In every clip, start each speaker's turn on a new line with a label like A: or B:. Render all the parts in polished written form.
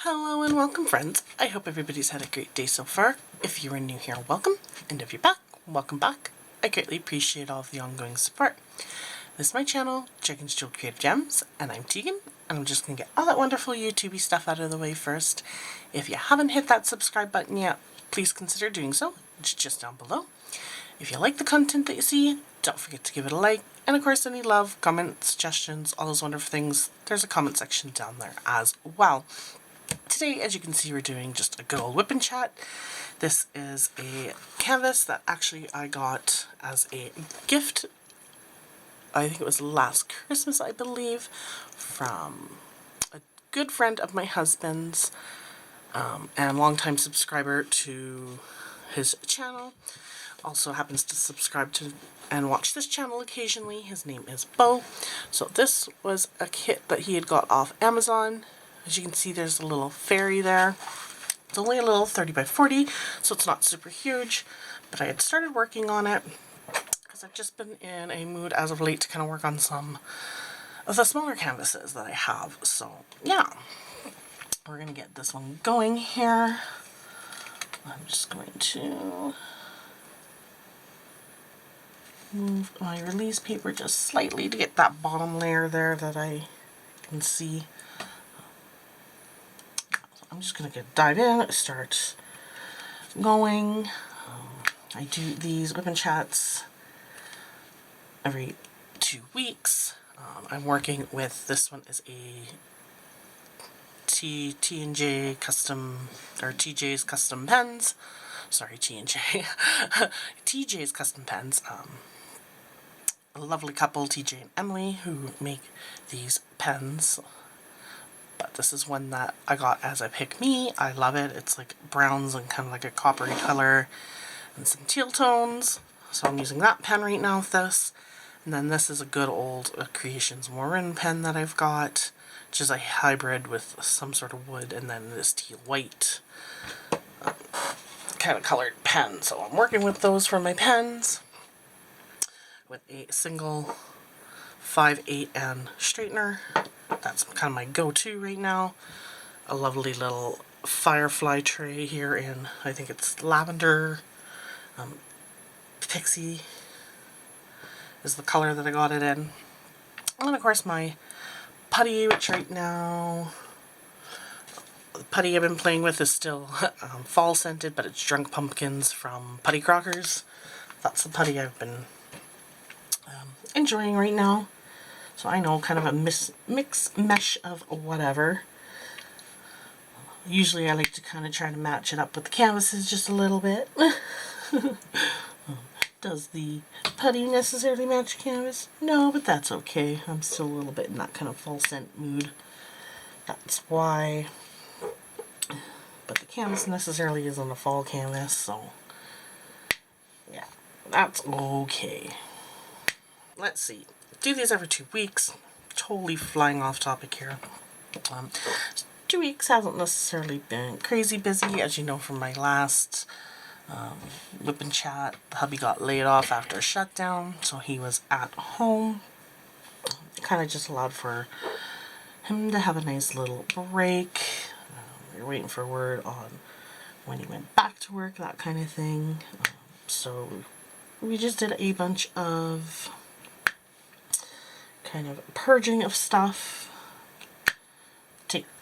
A: Hello and welcome, friends. I hope everybody's had a great day so far. If you are new here, welcome, and if you're back, welcome back. I greatly appreciate all of the ongoing support. This is my channel, Dragonsjewel Creative Gems, and I'm Tegan, and I'm just going to get all that wonderful YouTubey stuff out of the way first. If you haven't hit that subscribe button yet, please consider doing so. It's just down below. If you like the content that you see, don't forget to give it a like, and of course any love, comments, suggestions, all those wonderful things, there's a comment section down there as well. Today, as you can see, we're doing just a good old whip and chat. This is a canvas that actually I got as a gift. I think it was last Christmas, I believe, from a good friend of my husband's and longtime subscriber to his channel. Also happens to subscribe to and watch this channel occasionally. His name is Bo. So this was a kit that he had got off Amazon. As you can see, there's a little fairy there. It's only a little 30 by 40, so it's not super huge, but I had started working on it because I've just been in a mood as of late to kind of work on some of the smaller canvases that I have. So yeah, we're going to get this one going here. I'm just going to move my release paper just slightly to get that bottom layer there that I can see. I'm just going to dive in, start going. I do these whip and chats every 2 weeks. I'm working with, this one is a T&J custom, or TJ's custom pens. Sorry, T&J. TJ's custom pens. A lovely couple, TJ and Emily, who make these pens. But this is one that I got as a pick me. I love it. It's like browns and kind of like a coppery color and some teal tones. So I'm using that pen right now with this. And then this is a good old Creations Marin pen that I've got, which is a hybrid with some sort of wood and then this teal white kind of colored pen. So I'm working with those for my pens with a single 5/8 and straightener. That's kind of my go-to right now. A lovely little firefly tray here in, I think it's lavender. Pixie is the color that I got it in. And of course my putty, which right now, the putty I've been playing with is still fall scented, but it's Drunk Pumpkins from Putty Crockers. That's the putty I've been enjoying right now. So I know, kind of a mix mesh of whatever. Usually I like to kind of try to match it up with the canvases just a little bit. Does the putty necessarily match canvas? No, but that's okay. I'm still a little bit in that kind of fall scent mood. That's why. But the canvas necessarily isn't a fall canvas, so yeah, that's okay. Let's see. Do these every 2 weeks. Totally flying off topic here. 2 weeks hasn't necessarily been crazy busy, as you know from my last whip and chat. The hubby got laid off after a shutdown, so he was at home. It kind of just allowed for him to have a nice little break. We were waiting for word on when he went back to work, that kind of thing. So we just did a bunch of kind of purging of stuff.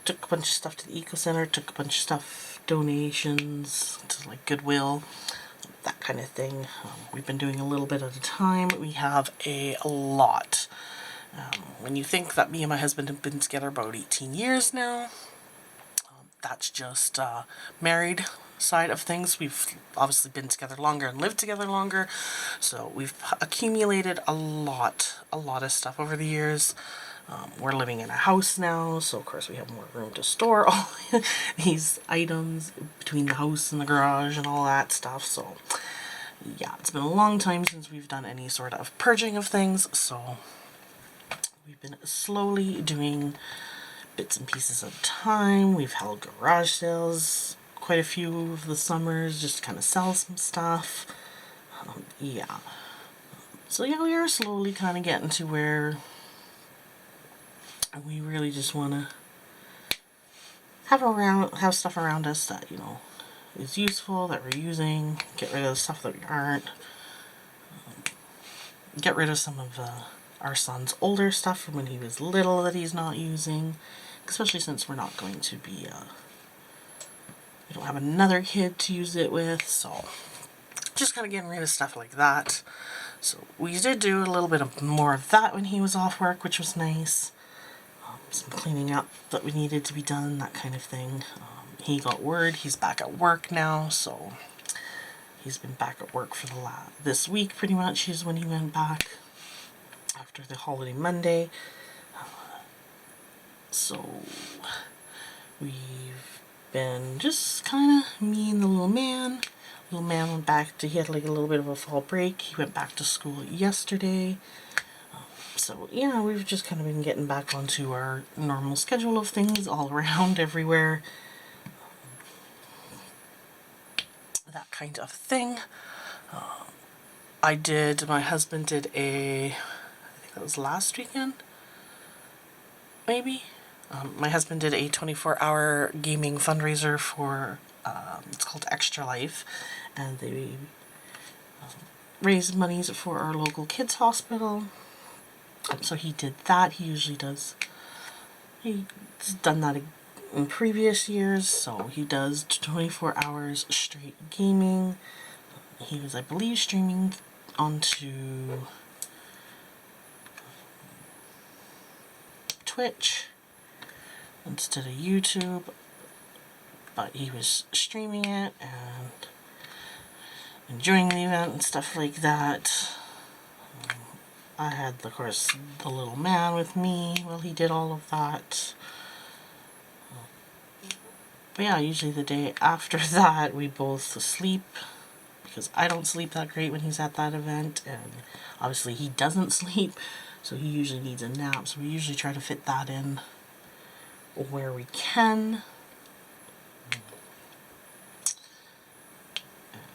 A: Took a bunch of stuff to the Eco Center, took a bunch of stuff, donations to like Goodwill, that kind of thing. We've been doing a little bit at a time. We have a lot. When you think that me and my husband have been together about 18 years now, that's just married side of things. We've obviously been together longer and lived together longer, so we've accumulated a lot of stuff over the years. We're living in a house now, so of course we have more room to store all these items between the house and the garage and all that stuff. So yeah, it's been a long time since we've done any sort of purging of things, so we've been slowly doing bits and pieces at a time. We've held garage sales quite a few of the summers just to kind of sell some stuff. Yeah. So yeah, we are slowly kind of getting to where we really just want to have stuff around us that, you know, is useful, that we're using, get rid of the stuff that we aren't, get rid of some of our son's older stuff from when he was little that he's not using, especially since we're not going to be, we don't have another kid to use it with, so just kind of getting rid of stuff like that. So we did do a little bit of more of that when he was off work, which was nice. Some cleaning up that we needed to be done, that kind of thing. He got word he's back at work now, so he's been back at work for this week pretty much is when he went back after the holiday Monday. So we've been just kind of me and the little man. Little man went back he had like a little bit of a fall break. He went back to school yesterday. So yeah, we've just kind of been getting back onto our normal schedule of things all around everywhere. That kind of thing. My husband did I think that was last weekend, maybe? My husband did a 24-hour gaming fundraiser for, it's called Extra Life, and they raised monies for our local kids hospital. So he did that. He's done that in previous years, so he does 24 hours straight gaming. He was, I believe, streaming onto Twitch instead of YouTube, but he was streaming it and enjoying the event and stuff like that. I had, of course, the little man with me while he did all of that. But yeah, usually the day after that we both sleep, because I don't sleep that great when he's at that event, and obviously he doesn't sleep, so he usually needs a nap, so we usually try to fit that in where we can.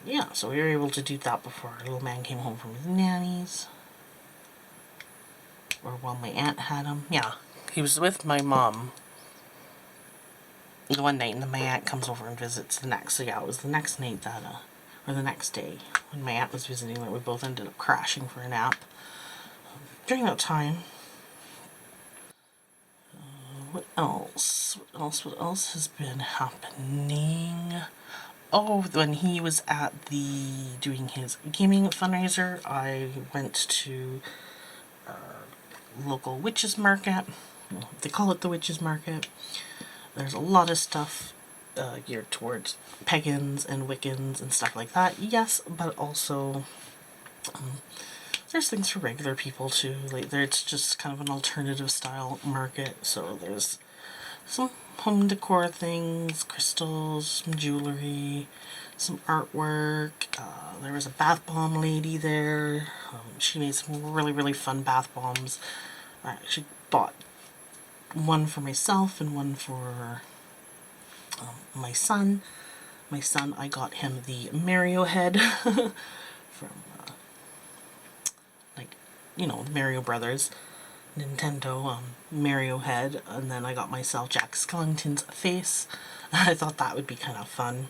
A: Yeah, so we were able to do that before our little man came home from his nannies. Or while my aunt had him. Yeah, he was with my mom the one night, and then my aunt comes over and visits the next. So yeah, it was the next night that, or the next day, when my aunt was visiting, that we both ended up crashing for a nap. During that time, what else has been happening? Oh, when he was doing his gaming fundraiser, I went to local witches market. They call it the witches market. There's a lot of stuff geared towards pagans and Wiccans and stuff like that. Yes, but also there's things for regular people too. Like it's just kind of an alternative style market. So there's some home decor things, crystals, some jewelry, some artwork. There was a bath bomb lady there. She made some really, really fun bath bombs. I actually bought one for myself and one for my son. My son, I got him the Mario head from, like, you know, Mario Brothers, Nintendo Mario head, and then I got myself Jack Skellington's face. I thought that would be kind of fun.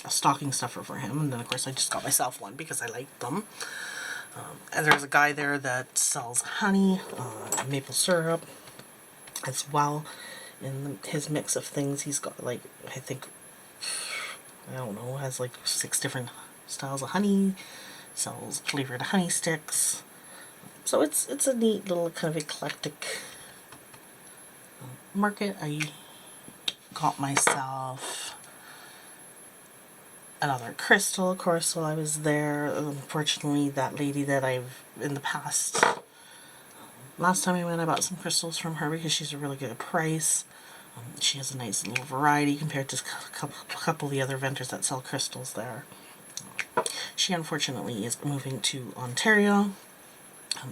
A: A stocking stuffer for him, and then of course I just got myself one because I liked them. And there's a guy there that sells honey, maple syrup as well. In his mix of things, he's got like, I think, I don't know, has like 6 different styles of honey, sells flavored honey sticks. So it's a neat little kind of eclectic market. I got myself another crystal, of course, while I was there. Unfortunately, that lady that I've, in the past, last time I went, I bought some crystals from her because she's a really good price. She has a nice little variety compared to a couple of the other vendors that sell crystals there. She unfortunately is moving to Ontario,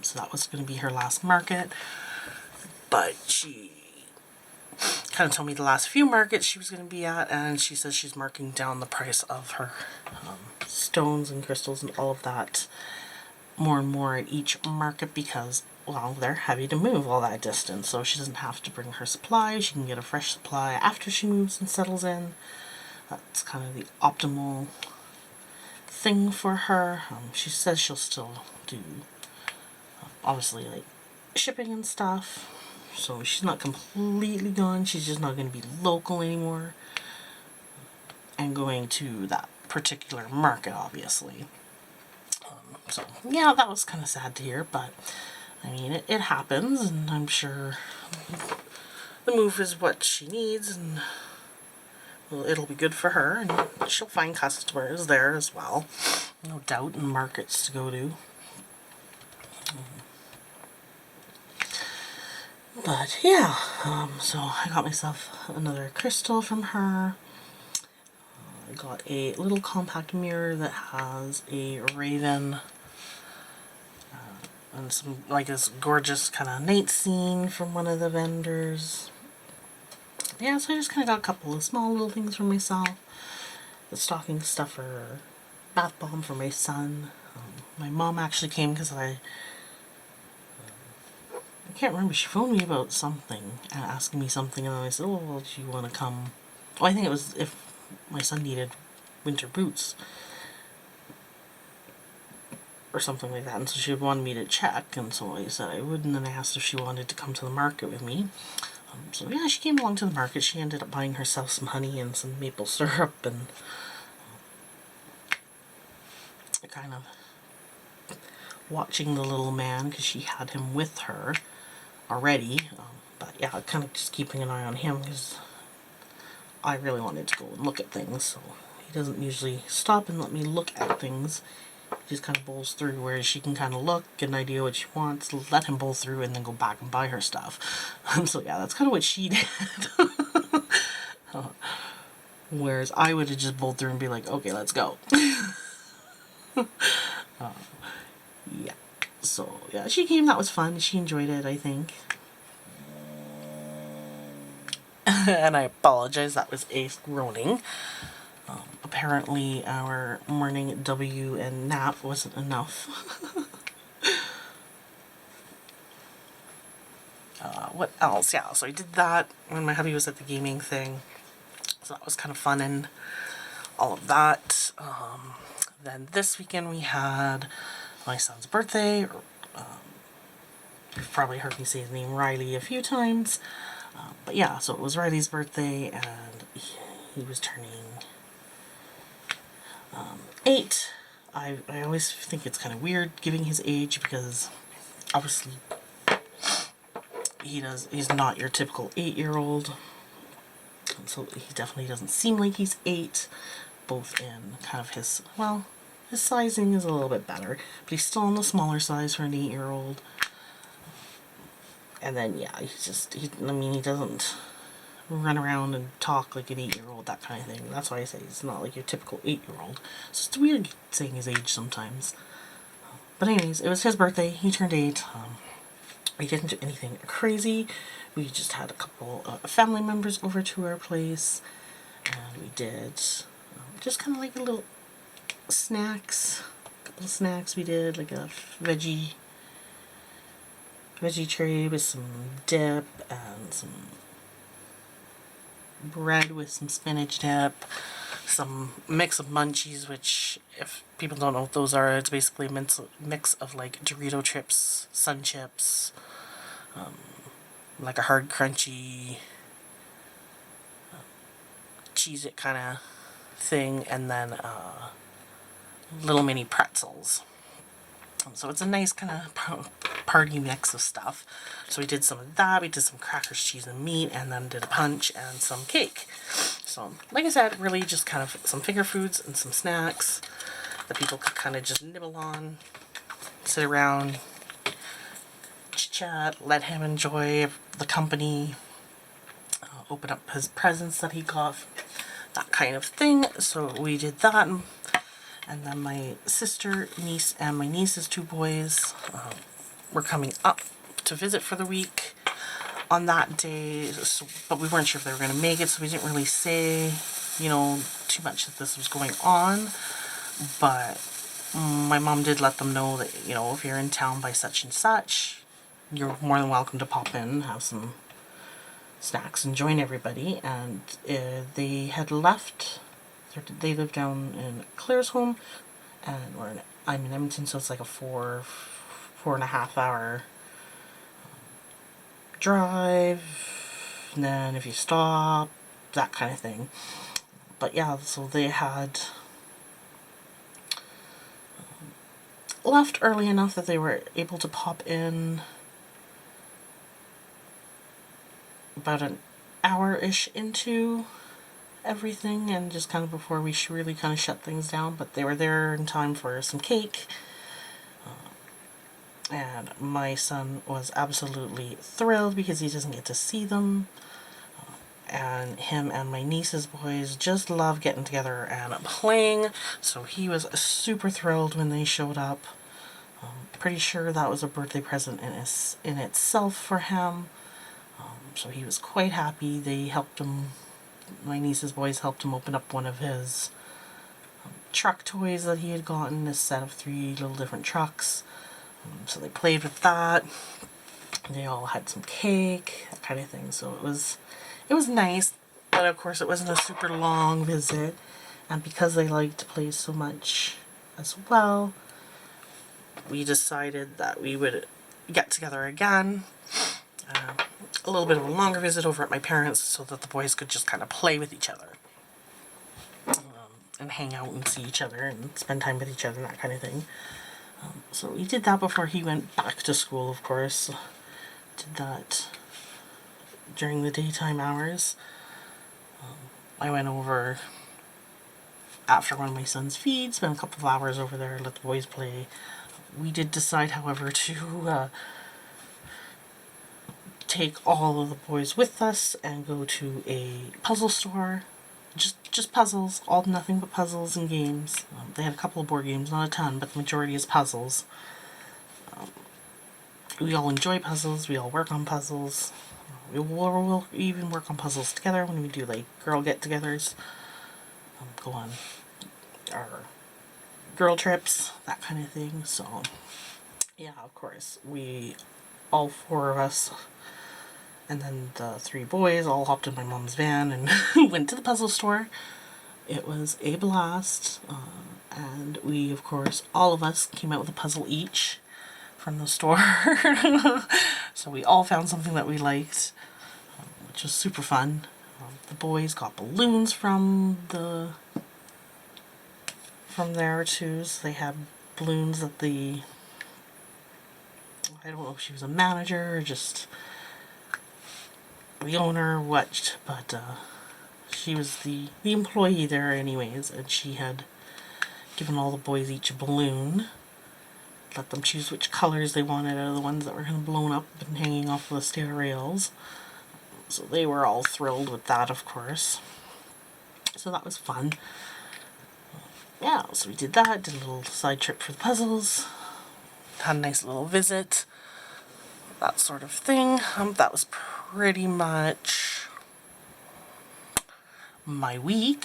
A: so that was going to be her last market. But she kind of told me the last few markets she was going to be at, and she says she's marking down the price of her stones and crystals and all of that more and more at each market because well, they're heavy to move all that distance, so she doesn't have to bring her supplies. She can get a fresh supply after she moves and settles in. That's kind of the optimal thing for her. She says she'll still do, obviously, like shipping and stuff, so she's not completely gone. She's just not going to be local anymore and going to that particular market, obviously. So yeah, that was kind of sad to hear, but I mean, it happens, and I'm sure the move is what she needs, and well, it'll be good for her, and she'll find customers there as well, no doubt, and markets to go to. But yeah, so I got myself another crystal from her. I got a little compact mirror that has a raven and some, like, this gorgeous kind of night scene from one of the vendors. Yeah, so I just kind of got a couple of small little things for myself. The stocking stuffer, bath bomb for my son. My mom actually came because I can't remember, she phoned me about something, asking me something, and then I said, oh, well, do you want to come? Oh, I think it was if my son needed winter boots or something like that, and so she wanted me to check, and so I said I would, and then I asked if she wanted to come to the market with me. So yeah, she came along to the market. She ended up buying herself some honey and some maple syrup, and kind of watching the little man, because she had him with her already, but yeah, kind of just keeping an eye on him, because I really wanted to go and look at things, so he doesn't usually stop and let me look at things. He just kind of bowls through, where she can kind of look, get an idea what she wants, let him bowl through, and then go back and buy her stuff. So yeah, that's kind of what she did. Whereas I would have just bowled through and be like, okay, let's go. Yeah. So yeah, she came, that was fun. She enjoyed it, I think. And I apologize, that was a groaning. Apparently our morning W and nap wasn't enough. What else? Yeah, so I did that when my hubby was at the gaming thing. So that was kind of fun and all of that. Then this weekend we had my son's birthday. You've probably heard me say his name, Riley, a few times. But yeah, so it was Riley's birthday, and he was turning 8. I always think it's kind of weird giving his age, because obviously he's not your typical 8-year-old. So he definitely doesn't seem like he's 8, both in kind of his, well, his sizing is a little bit better, but he's still on the smaller size for an 8-year-old. And then yeah, I mean, he doesn't run around and talk like an 8-year-old, that kind of thing. That's why I say he's not like your typical 8-year-old. So it's weird saying his age sometimes. But anyways, it was his birthday. He turned 8. We didn't do anything crazy. We just had a couple of family members over to our place, and we did just kind of like a little snacks. A couple of snacks we did, like a veggie tray with some dip and some bread with some spinach dip, some mix of munchies, which, if people don't know what those are, it's basically a mix of like Dorito chips, Sun Chips, like a hard crunchy Cheez-It kind of thing, and then little mini pretzels. So it's a nice kind of party mix of stuff. So we did some of that, we did some crackers, cheese, and meat, and then did a punch and some cake. So, like I said, really just kind of some finger foods and some snacks that people could kind of just nibble on, sit around, chat, let him enjoy the company, open up his presents that he got, that kind of thing. So we did that. And then my sister, niece, and my niece's 2 boys were coming up to visit for the week on that day, so, but we weren't sure if they were going to make it, so we didn't really say, you know, too much that this was going on. But my mom did let them know that, you know, if you're in town by such and such, you're more than welcome to pop in, have some snacks, and join everybody. And they had left. They live down in Claire's home, and I'm in Edmonton, so it's like a 4.5 hour drive. And then if you stop, that kind of thing. But yeah, so they had left early enough that they were able to pop in about an hour-ish into everything, and just kind of before we really kind of shut things down. But they were there in time for some cake, and my son was absolutely thrilled because he doesn't get to see them. And him and my niece's boys just love getting together and playing, so he was super thrilled when they showed up. Pretty sure that was a birthday present in itself for him, so he was quite happy. They helped him, my niece's boys helped him open up one of his truck toys that he had gotten, a set of 3 little different trucks. So they played with that. They all had some cake, that kind of thing, so it was nice, but of course it wasn't a super long visit, and because they like to play so much as well, we decided that we would get together again, a little bit of a longer visit over at my parents, so that the boys could just kind of play with each other, and hang out and see each other and spend time with each other and that kind of thing. So we did that before he went back to school, of course. Did that during the daytime hours. I went over after one of my son's feeds, spent a couple of hours over there, let the boys play. We did decide, however, to take all of the boys with us and go to a puzzle store. Just puzzles, all nothing but puzzles and games. They had a couple of board games, not a ton, but the majority is puzzles. We all enjoy puzzles, we all work on puzzles. We'll even work on puzzles together when we do like girl get-togethers, go on our girl trips, that kind of thing. So yeah, of course, we, all 4 of us, and then the 3 boys, all hopped in my mom's van and went to the puzzle store. It was a blast, and we, of course, all of us came out with a puzzle each from the store. So we all found something that we liked, which was super fun. The boys got balloons from there too, so they had balloons that I don't know if she was a manager or just the owner or what, but she was the employee there anyways, and she had given all the boys each a balloon, let them choose which colors they wanted out of the ones that were kind of blown up and hanging off the stair rails. So they were all thrilled with that, of course. So that was fun. Yeah, so we did that, did a little side trip for the puzzles, had a nice little visit, that sort of thing. That was pretty much my week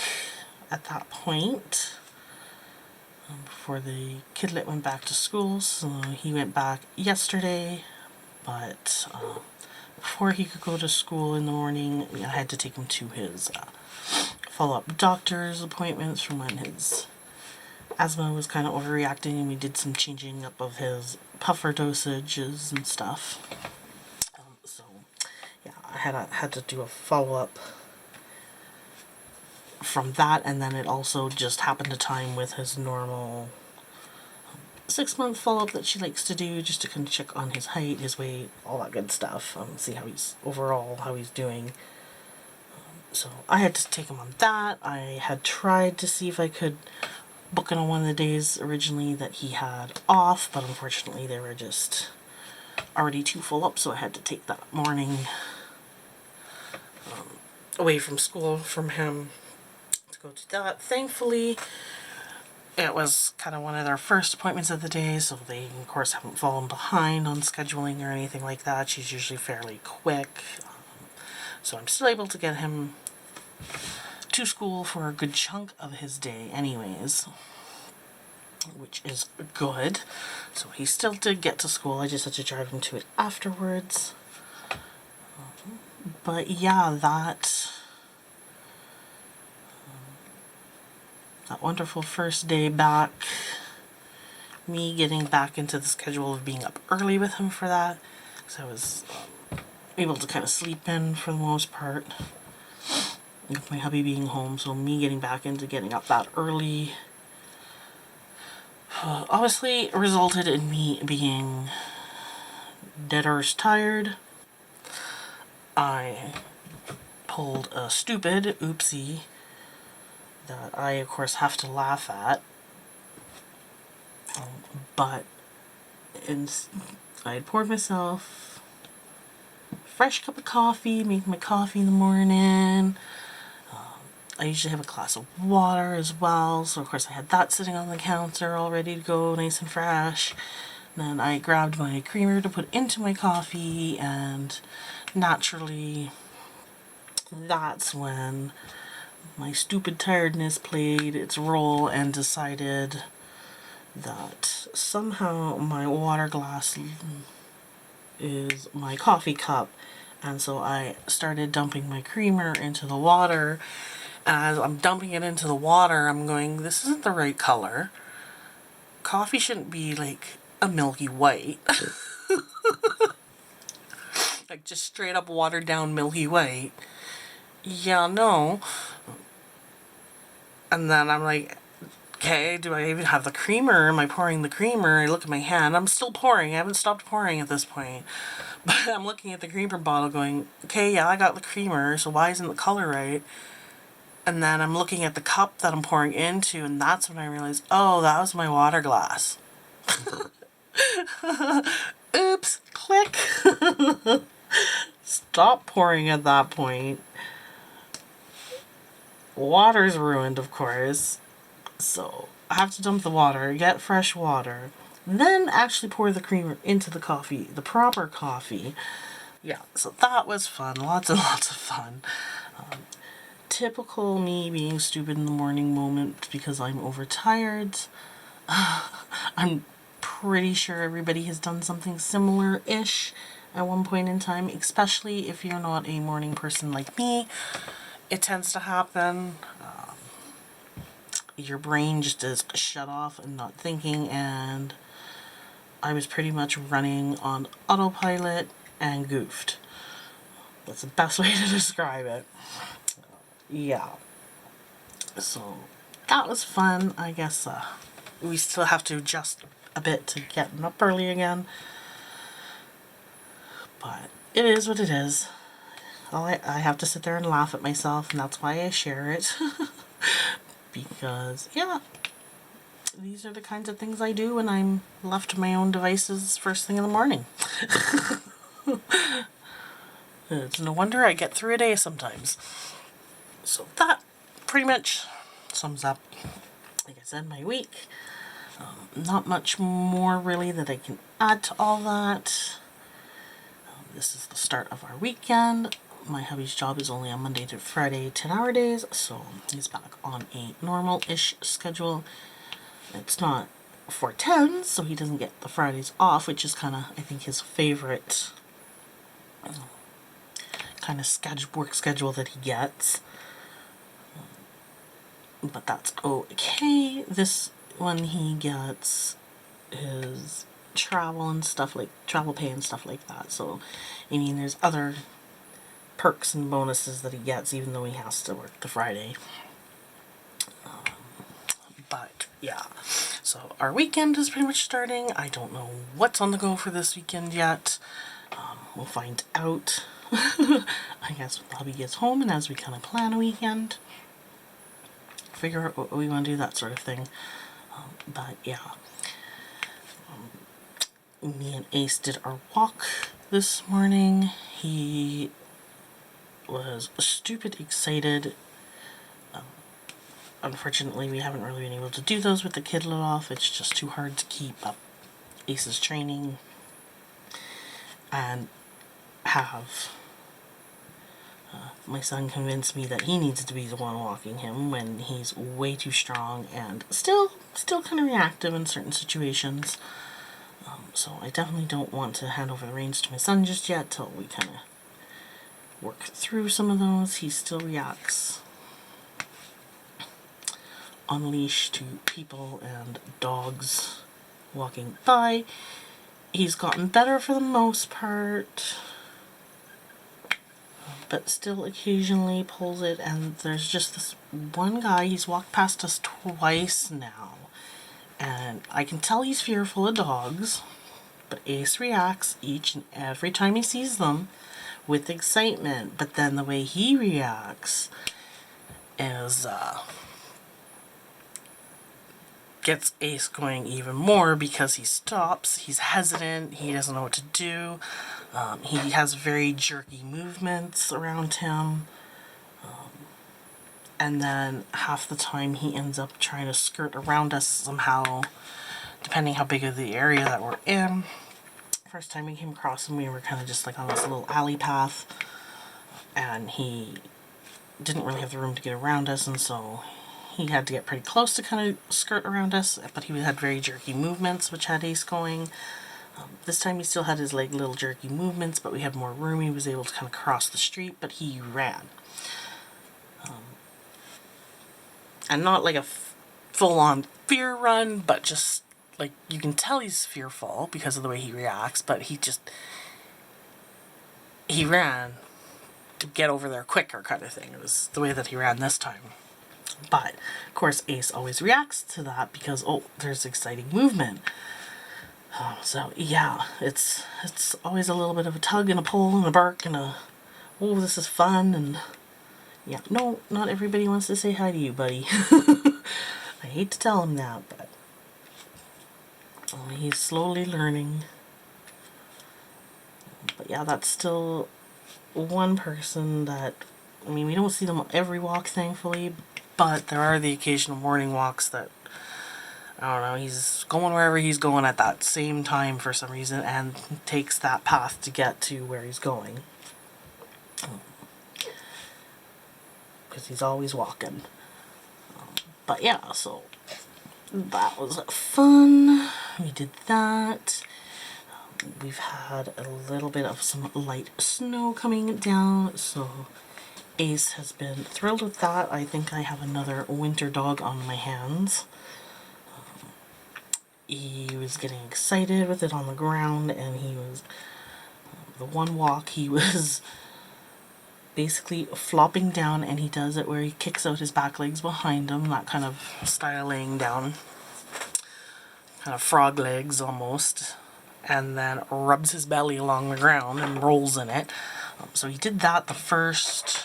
A: at that point, before the kidlet went back to school. So he went back yesterday, but before he could go to school in the morning, I had to take him to his follow-up doctor's appointments from when his asthma was kind of overreacting, and we did some changing up of his puffer dosages and stuff. So yeah, I had to do a follow-up from that, and then it also just happened to time with his normal 6-month follow-up that she likes to do, just to kind of check on his height, his weight, all that good stuff, see how he's overall, how he's doing. So I had to take him on that. I had tried to see if I could book in on one of the days originally that he had off, but unfortunately they were just already too full up, so I had to take that morning away from school from him to go to that. Thankfully, it was kind of one of their first appointments of the day, so they, of course, haven't fallen behind on scheduling or anything like that. She's usually fairly quick, so I'm still able to get him to school for a good chunk of his day anyways. which is good. So he still did get to school. I just had to drive him to it afterwards. But yeah, that wonderful first day back, me getting back into the schedule of being up early with him for that, because I was able to kind of sleep in for the most part with my hubby being home. So me getting back into getting up that early obviously resulted in me being dead arse tired. I pulled a stupid oopsie that I of course have to laugh at, but I had poured myself a fresh cup of coffee, make my coffee in the morning. I usually have a glass of water as well, so of course I had that sitting on the counter all ready to go, nice and fresh. Then I grabbed my creamer to put into my coffee, and naturally that's when my stupid tiredness played its role and decided that somehow my water glass is my coffee cup, and so I started dumping my creamer into the water. And as I'm dumping it into the water, I'm going, this isn't the right color. Coffee shouldn't be like a milky white. Like just straight up watered down milky white. Yeah, no. And then I'm like, okay, do I even have the creamer? Am I pouring the creamer? I look at my hand. I'm still pouring. I haven't stopped pouring at this point. But I'm looking at the creamer bottle going, okay, yeah, I got the creamer, so why isn't the color right? And then I'm looking at the cup that I'm pouring into, and that's when I realized, oh, that was my water glass. Oops, click. Stop pouring at that point. Water's ruined, of course. So I have to dump the water, get fresh water, then actually pour the creamer into the coffee, the proper coffee. Yeah, so that was fun. Lots and lots of fun. Typical me being stupid in the morning moment because I'm overtired. I'm pretty sure everybody has done something similar-ish at one point in time, especially if you're not a morning person like me. It tends to happen. Your brain just is shut off and not thinking, and I was pretty much running on autopilot and goofed. That's the best way to describe it. Yeah. So that was fun. I guess we still have to adjust a bit to getting up early again. But it is what it is. I have to sit there and laugh at myself, and that's why I share it. Because, yeah, these are the kinds of things I do when I'm left to my own devices first thing in the morning. It's no wonder I get through a day sometimes. So that pretty much sums up, like I said, my week. Not much more really that I can add to all that. This is the start of our weekend. My hubby's job is only on Monday to Friday, 10-hour days, so he's back on a normal-ish schedule. It's not 4/10, so he doesn't get the Fridays off, which is kind of, I think, his favorite kind of work schedule that he gets. But that's okay. This one he gets his travel and stuff, like travel pay and stuff like that. So, I mean, there's other perks and bonuses that he gets even though he has to work the Friday. But yeah, so our weekend is pretty much starting. I don't know what's on the go for this weekend yet. We'll find out. I guess when the hubby gets home and as we kind of plan a weekend, figure out what we want to do, that sort of thing. But yeah, me and Ace did our walk this morning. He was stupid excited. Unfortunately, we haven't really been able to do those with the kid let off. It's just too hard to keep up Ace's training and have My son convinced me that he needs to be the one walking him when he's way too strong and still kind of reactive in certain situations. So I definitely don't want to hand over the reins to my son just yet till we kind of work through some of those. He still reacts on leash to people and dogs walking by. He's gotten better for the most part, but still occasionally pulls it, and there's just this one guy, he's walked past us twice now, and I can tell he's fearful of dogs, but Ace reacts each and every time he sees them with excitement, but then the way he reacts is, gets Ace going even more because he stops, he's hesitant, he doesn't know what to do. He has very jerky movements around him. And then half the time he ends up trying to skirt around us somehow, depending how big of the area that we're in. First time we came across him, we were kind of just like on this little alley path, and he didn't really have the room to get around us, and so he had to get pretty close to kind of skirt around us, but he had very jerky movements, which had Ace going. This time he still had his like little jerky movements, but we had more room. He was able to kind of cross the street, but he ran. And not like a full-on fear run, but just like you can tell he's fearful because of the way he reacts, but he ran to get over there quicker kind of thing. It was the way that he ran this time. But of course Ace always reacts to that because, oh, there's exciting movement. So yeah, it's always a little bit of a tug and a pull and a bark and a, oh, this is fun. And yeah, no, not everybody wants to say hi to you, buddy. I hate to tell him that, but he's slowly learning. But yeah, that's still one person that, I mean, we don't see them every walk, thankfully, but there are the occasional morning walks that, I don't know, he's going wherever he's going at that same time for some reason and takes that path to get to where he's going. Because he's always walking. But yeah, so that was fun. We did that. We've had a little bit of some light snow coming down, so Ace has been thrilled with that. I think I have another winter dog on my hands. He was getting excited with it on the ground, and he was, the one walk, he was basically flopping down, and he does it where he kicks out his back legs behind him, that kind of style laying down, kind of frog legs almost, and then rubs his belly along the ground and rolls in it. So he did that the first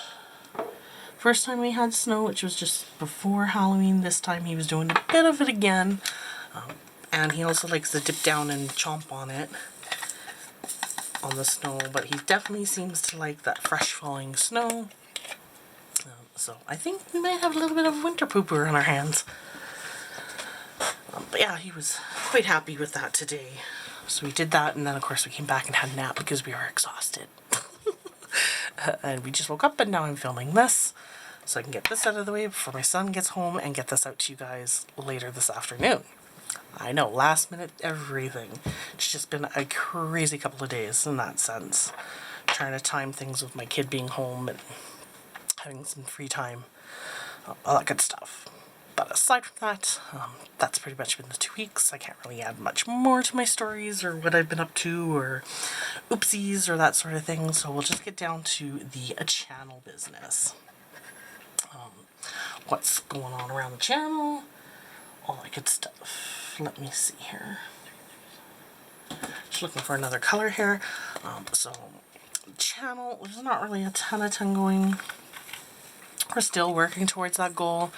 A: time we had snow, which was just before Halloween. This time he was doing a bit of it again. And he also likes to dip down and chomp on it, on the snow, but he definitely seems to like that fresh falling snow. So I think we might have a little bit of winter pooper on our hands. But yeah, he was quite happy with that today. So we did that, and then of course we came back and had a nap because we were exhausted. And we just woke up, and now I'm filming this, so I can get this out of the way before my son gets home and get this out to you guys later this afternoon. I know, last minute everything. It's just been a crazy couple of days in that sense. Trying to time things with my kid being home and having some free time. All that good stuff. But aside from that, that's pretty much been the 2 weeks. I can't really add much more to my stories or what I've been up to or oopsies or that sort of thing. So we'll just get down to the channel business. What's going on around the channel. All that good stuff. Let me see here. Just looking for another color here. So channel, there's not really a ton going. We're still working towards that goal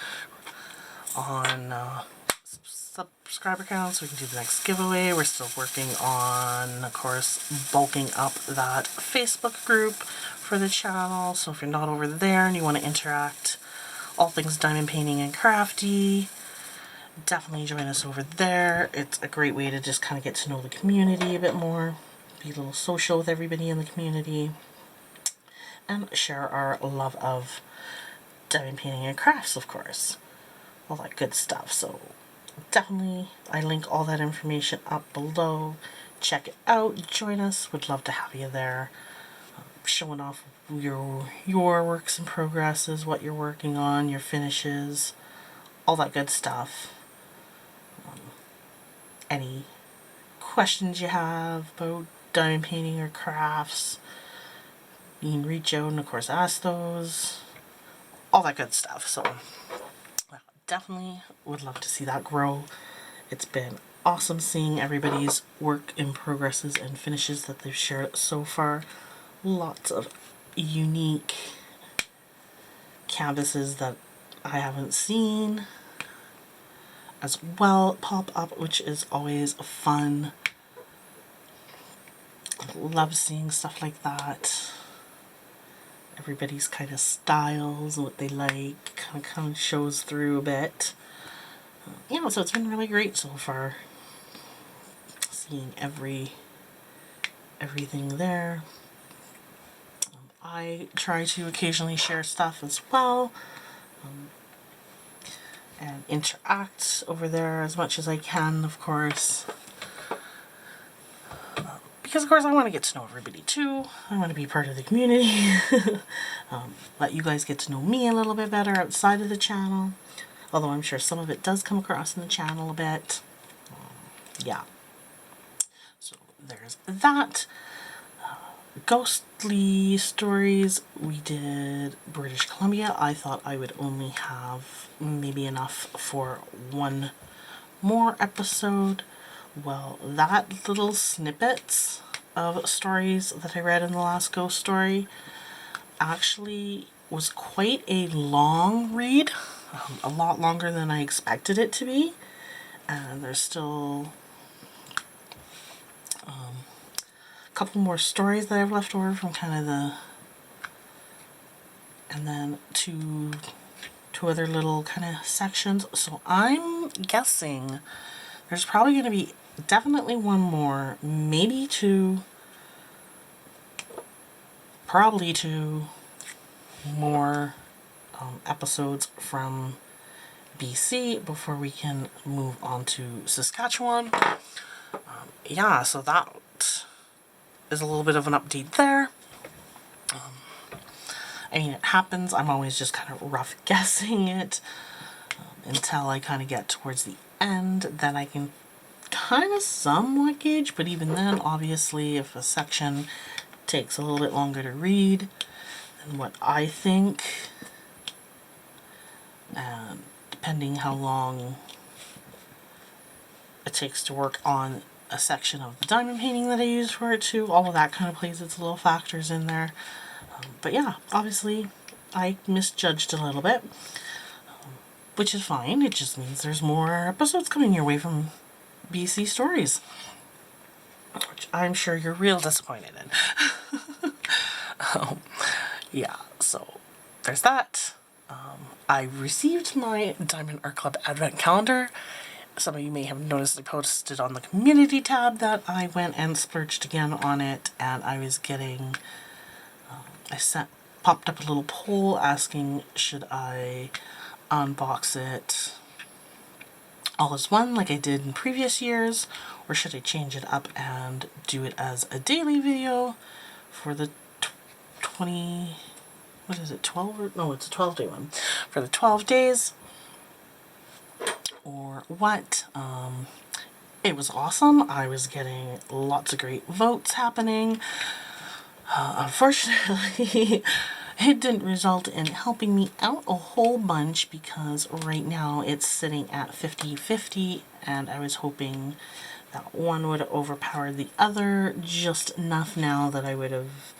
A: on subscriber count, so we can do the next giveaway. We're still working on, of course, bulking up that Facebook group for the channel. So if you're not over there and you want to interact, all things diamond painting and crafty, definitely join us over there. It's a great way to just kind of get to know the community a bit more, be a little social with everybody in the community. and share our love of diamond painting and crafts, of course. All that good stuff. So definitely, I link all that information up below. Check it out. Join us. Would love to have you there. Showing off your works in progresses, what you're working on, your finishes, all that good stuff. Any questions you have about diamond painting or crafts, you can reach out and of course ask those. All that good stuff. So definitely would love to see that grow. It's been awesome seeing everybody's work in progresses and finishes that they've shared so far. Lots of unique canvases that I haven't seen as well pop up, which is always fun. Love seeing stuff like that. Everybody's kind of styles, what they like, kind of shows through a bit. Yeah, so it's been really great so far. Seeing everything there. I try to occasionally share stuff as well, and interact over there as much as I can, of course. Because of course I want to get to know everybody too. I want to be part of the community. Let you guys get to know me a little bit better outside of the channel. Although I'm sure some of it does come across in the channel a bit. Yeah. So there's that. Ghostly stories, we did British Columbia. I thought I would only have maybe enough for one more episode. Well, that little snippets of stories that I read in the last ghost story actually was quite a long read, a lot longer than I expected it to be, and there's still couple more stories that I've left over from kind of and then two other little kind of sections. So I'm guessing there's probably going to be definitely one more, maybe two, probably two more episodes from BC before we can move on to Saskatchewan. Yeah, so that is a little bit of an update there. I mean, it happens. I'm always just kind of rough guessing it until I kind of get towards the end. Then I can kind of somewhat gauge, but even then, obviously, if a section takes a little bit longer to read than what I think, and depending how long it takes to work on a section of the diamond painting that I use for it too, all of that kind of plays its little factors in there. But yeah, obviously I misjudged a little bit, which is fine. It just means there's more episodes coming your way from BC Stories, which I'm sure you're real disappointed in. Yeah, so there's that. I received my Diamond Art Club Advent Calendar. Some of you may have noticed I posted on the community tab that I went and splurged again on it, and I was getting, popped up a little poll asking should I unbox it all as one like I did in previous years, or should I change it up and do it as a daily video for the 20, what is it, 12? Or, no, it's a 12-day one. For the 12 days. Or what. It was awesome. I was getting lots of great votes happening. Unfortunately, it didn't result in helping me out a whole bunch because right now it's sitting at 50-50, and I was hoping that one would have overpowered the other just enough now that I would have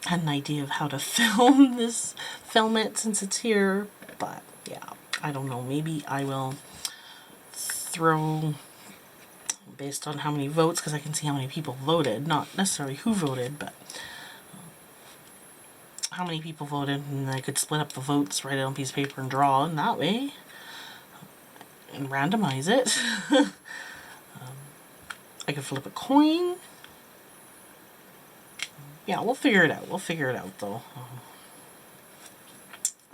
A: had an idea of how to film it since it's here. But yeah, I don't know, maybe I will throw, based on how many votes, because I can see how many people voted, not necessarily who voted, but how many people voted, and I could split up the votes, write it on a piece of paper and draw in that way, and randomize it. I could flip a coin. yeah, we'll figure it out. We'll figure it out, though.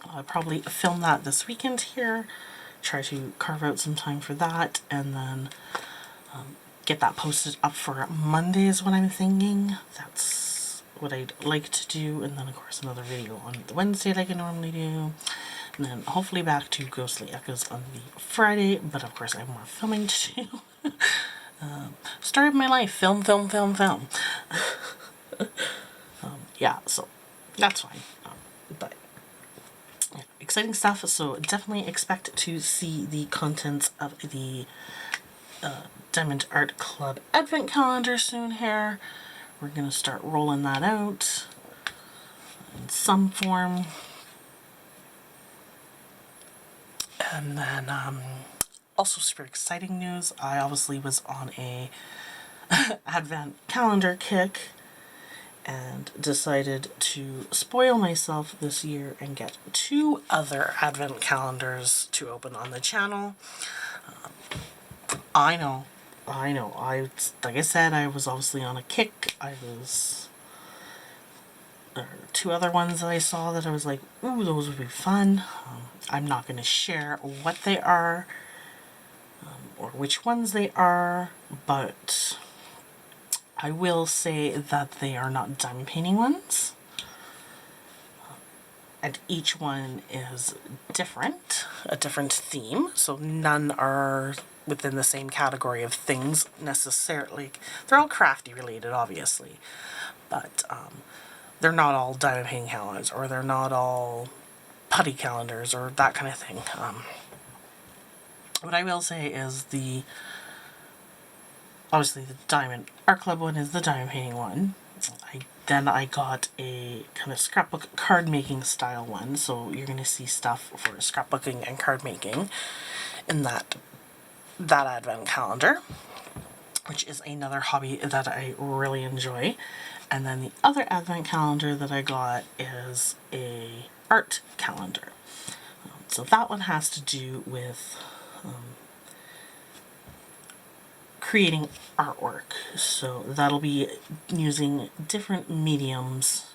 A: I'll probably film that this weekend here. Try to carve out some time for that, and then get that posted up for Monday is what I'm thinking. That's what I'd like to do. And then, of course, another video on the Wednesday like I normally do. And then hopefully back to Ghostly Echoes on the Friday. But, of course, I have more filming to do. Story of my life. Film. Yeah, so that's fine. But yeah, exciting stuff. So definitely expect to see the contents of the Diamond Art Club Advent Calendar soon here. We're going to start rolling that out in some form. And then also super exciting news. I obviously was on a Advent calendar kick and decided to spoil myself this year and get 2 other Advent calendars to open on the channel. I know. Like I said, I was obviously on a kick. There are 2 other ones that I saw that I was like, ooh, those would be fun. I'm not going to share what they are or which ones they are, but I will say that they are not diamond painting ones. And each one is different, a different theme, so none are within the same category of things necessarily. They're all crafty related, obviously, but they're not all diamond painting calendars, or they're not all putty calendars, or that kind of thing. What I will say is obviously the Diamond Art Club one is the diamond painting one. Then I got a kind of scrapbook card making style one, so you're going to see stuff for scrapbooking and card making in that Advent calendar, which is another hobby that I really enjoy. And then the other Advent calendar that I got is a art calendar. So that one has to do with creating artwork. So that'll be using different mediums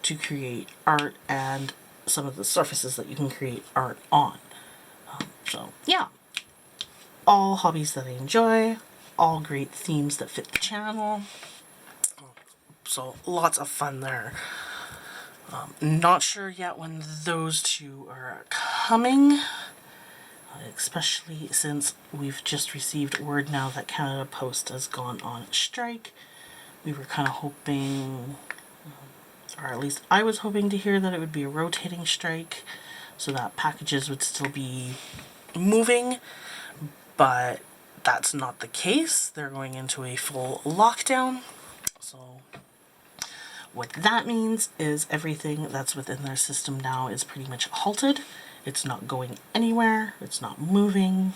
A: to create art and some of the surfaces that you can create art on. So yeah, all hobbies that I enjoy, all great themes that fit the channel. So lots of fun there. Not sure yet when those 2 are coming, especially since we've just received word now that Canada Post has gone on strike. We were kind of hoping, or at least I was hoping to hear that it would be a rotating strike so that packages would still be moving, but that's not the case. They're going into a full lockdown. So what that means is everything that's within their system now is pretty much halted. It's not going anywhere. It's not moving.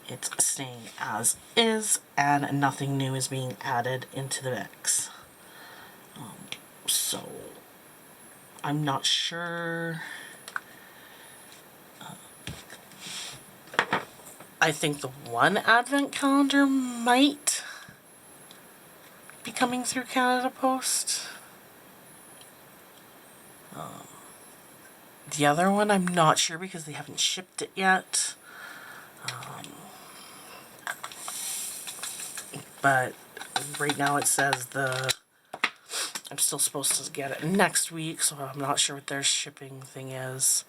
A: It's staying as is, and nothing new is being added into the mix. So I'm not sure. I think the one Advent calendar might be coming through Canada Post. The other one, I'm not sure because they haven't shipped it yet. But right now it says I'm still supposed to get it next week, so I'm not sure what their shipping thing is,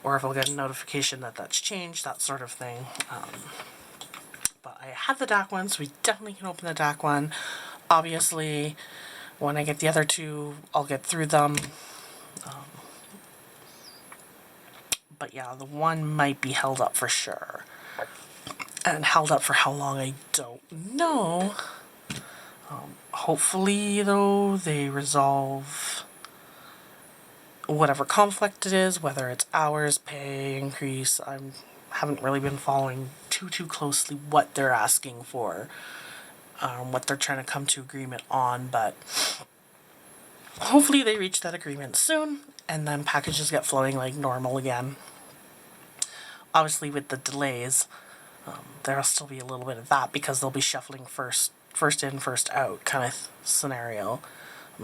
A: or if I'll get a notification that that's changed, that sort of thing. But I had the DAC one, so we definitely can open the DAC one. Obviously, when I get the other 2, I'll get through them. But yeah, the one might be held up for sure. And held up for how long, I don't know. Hopefully, though, they resolve whatever conflict it is, whether it's hours, pay increase. I haven't really been following too closely what they're asking for, what they're trying to come to agreement on, but hopefully they reach that agreement soon, and then packages get flowing like normal again. Obviously, with the delays, there'll still be a little bit of that because they'll be shuffling first in, first out kind of scenario.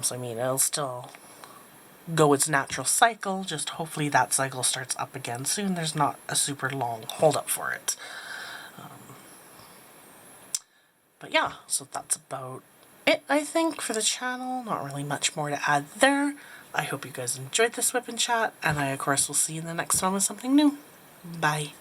A: So I mean, it'll still go its natural cycle, just hopefully that cycle starts up again soon. There's not a super long hold up for it. But yeah, so that's about it, I think, for the channel. Not really much more to add there. I hope you guys enjoyed this whip and chat, and I, of course, will see you in the next one with something new. Bye.